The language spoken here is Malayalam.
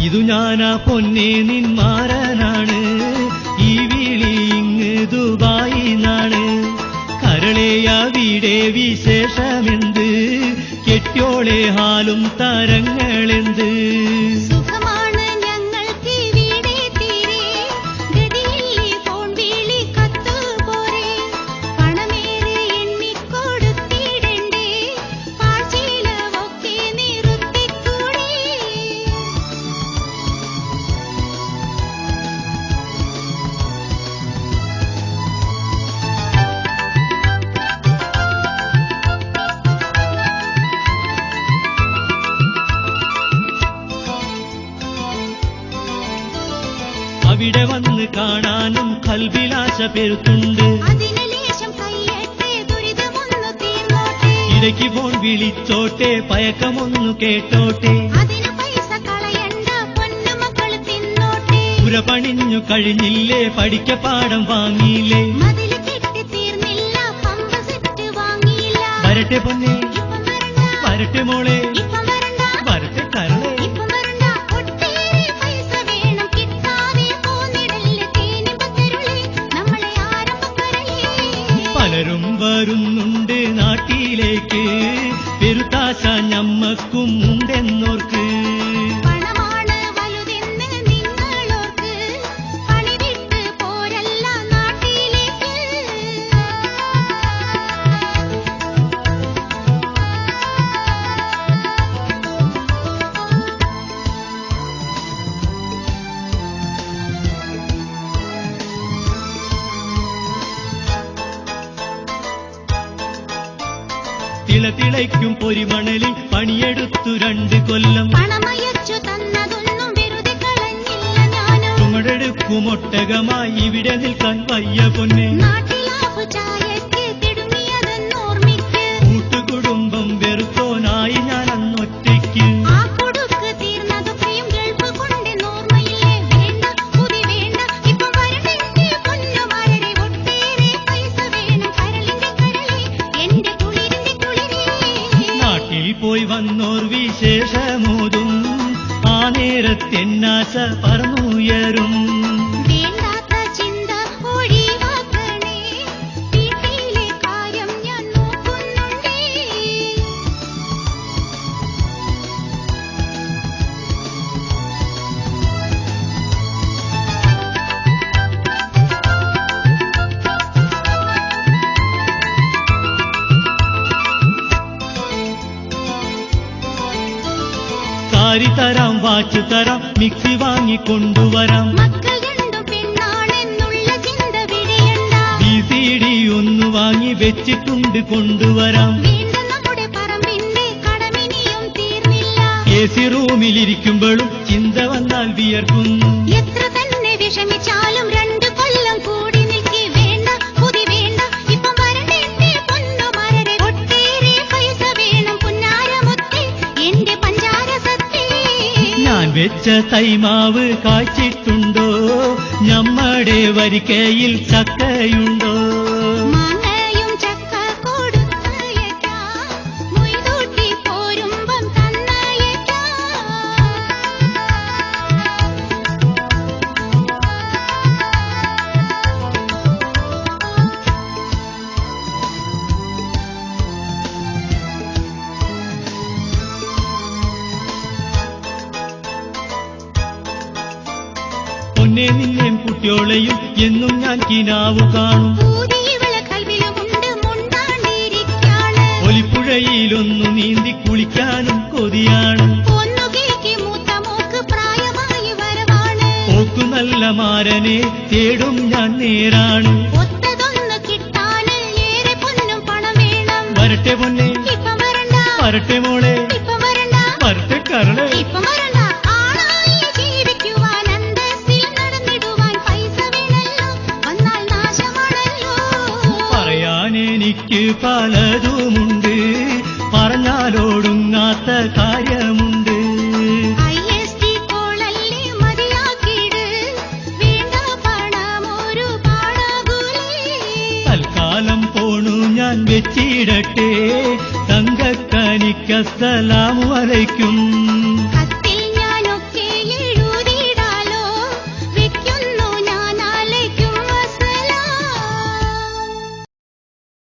ഇതു ഞാനാ പൊന്നെ നിന്മാരനാണ്, ഈ വിളി ഇങ്ങ് ദുബായിന്നാണ്. കരളെയവിടെ വിശേഷമെന്ത്, കെട്ടിയോളെ ഹാലും തരങ്ങളെന്ത്. അവിടെ വന്ന് കാണാനും കൽബിലാശ പെരുത്തുണ്ട്. ഇടയ്ക്ക് ഫോൺ വിളിച്ചോട്ടെ, പയക്കമൊന്നു കേട്ടോട്ടെ. പുര പണിഞ്ഞു കഴിഞ്ഞില്ലേ, പഠിക്ക പാഠം വാങ്ങിയില്ലേ. വരട്ടെ പൊന്നെ, വരട്ടെ മോളെ, വരട്ടെ കരളെ. പലരും വരുന്നുണ്ട് നാട്ടിലേക്ക്, പെരുത്താശ ഞമ്മക്കും ഉണ്ടെന്നോർക്ക്. തിളതിളയ്ക്കും പൊരിമണലിൽ പണിയെടുത്തു 2 കൊല്ലം. പണമയച്ചു തന്നതൊന്നും വെറുതെ കളഞ്ഞില്ല ഞാനും. ചുമടെടുക്കും ഒട്ടകമായി ഇവിടെ നിൽക്കാൻ വയ്യ പൊന്നെ. നാട്ടിലാഹു ചായക്ക് തിടുങ്ങിയതെന്നോർമ്മിക്ക്. കൂട്ടുകുടുംബം വെറുത്തോനായി ഞാൻ അന്നൊറ്റയ്ക്ക്. ആ കൊടുക്ക് തീർന്നതൊക്കെയും ഗൾഫ് കൊണ്ടെന്നോർമ്മയില്ലേ. വേണ്ട പുതി വേണ്ട, ഇപ്പം വരട്ടെ പൊന്നുമാരെ. ഒട്ടേറെ പൈസ വേണം കരളിന്റെ കരളെ, എന്റെ കുളിരിന്റെ കുളിരേ. നാട്ടിൽ പോയി വന്നോർ വിശേഷമോതും, ആ നേരത്തെന്നാശ പറന്നുയരും. വേണ്ടാത്ത ചിന്ത ഒഴിവാക്കണേ, വീട്ടിലെ കാര്യം ഞാൻ നോക്കുന്നുണ്ടേ. സാരി തരാം, വാച്ച് തരാം, മിക്സി വാങ്ങിക്കൊണ്ടുവരാം. മക്കൾ രണ്ടും പെണ്ണാണെന്നുള്ള ചിന്ത വിടയണ്ട. VCD ഒന്ന് വാങ്ങി വെച്ചിട്ടുണ്ട്, കൊണ്ടുവരാം. വേണ്ട നമ്മുടെ പറമ്പിന്റെ കടമിനിയും തീർന്നില്ല. AC റൂമിലിരിക്കുമ്പോഴും ചിന്ത വന്നാൽ വിയർക്കുന്നു. എത്ര തന്നെ വിഷമിച്ചാലും 2 കൊല്ലം കൂടി നിൽക്കി. വേണ്ട പുതി വേണ്ട, ഇപ്പം വരട്ടെ പൊന്നുമാരെ. ഒട്ടേറെ പൈസ വേണം പുന്നാരമൊത്തെ, എന്റെ പഞ്ചാര സത്തേ. ഞാൻ വെച്ച തൈമാവ് കായ്ച്ചിട്ടുണ്ടോ, ഞമ്മടെ വരിക്കയിൽ ചക്കയുണ്ടോ. മാങ്ങയും ചക്ക കൊടുത്തയക്കാം, മൊയ്തൂട്ടി പോരുമ്പം തന്നയക്കാം. പൊന്നെ നിന്നെയും കുട്ടിയോളെയും എന്നും ഞാൻ കിനാവു കാണും. പൂതിയിവളെ കൽവിലുമുണ്ട് മുണ്ടാണ്ടിരിക്കാണ്. ഒലിപ്പുഴയിലൊന്നു നീന്തി കുളിക്കാനും കൊതിയാണ്. ഒന്നുകിലേക്ക് മൂത്ത മോക്ക് പ്രായമായി വരവാണ്. പോക്കു നല്ല മാരനെ തേടും ഞാൻ നേരാണ്. ഒത്തതൊന്ന് കിട്ടാന് ഏറെ പൊന്നും പണം വേണം. വരട്ടെ പൊന്നെ, ഇപ്പം വരണ്ട, വരട്ടെ മോളെ, ഇപ്പം വരണ്ട, വരട്ടെ കരളെ. ഇപ്പം വരണ്ട. ആളായി ജീവിക്കുവാൻ അന്തസ്സിൽ നടന്നിടുവാൻ പൈസ വേണല്ലോ, വന്നാൽ നാശമാണല്ലോ. പറയാനെനിക്ക് പലതുമുണ്ട്, പറഞ്ഞാലോടുങ്ങാത്ത കാര്യമുണ്ട്. IST കോളല്ലേ മതിയാക്കിട്, വേണ്ട പണമൊരു പാടാകൂലേ. തൽക്കാലം പോണു ഞാൻ വെച്ചിടട്ടെ, തങ്കക്കനിക്കസ്സലാമു അലൈക്കും.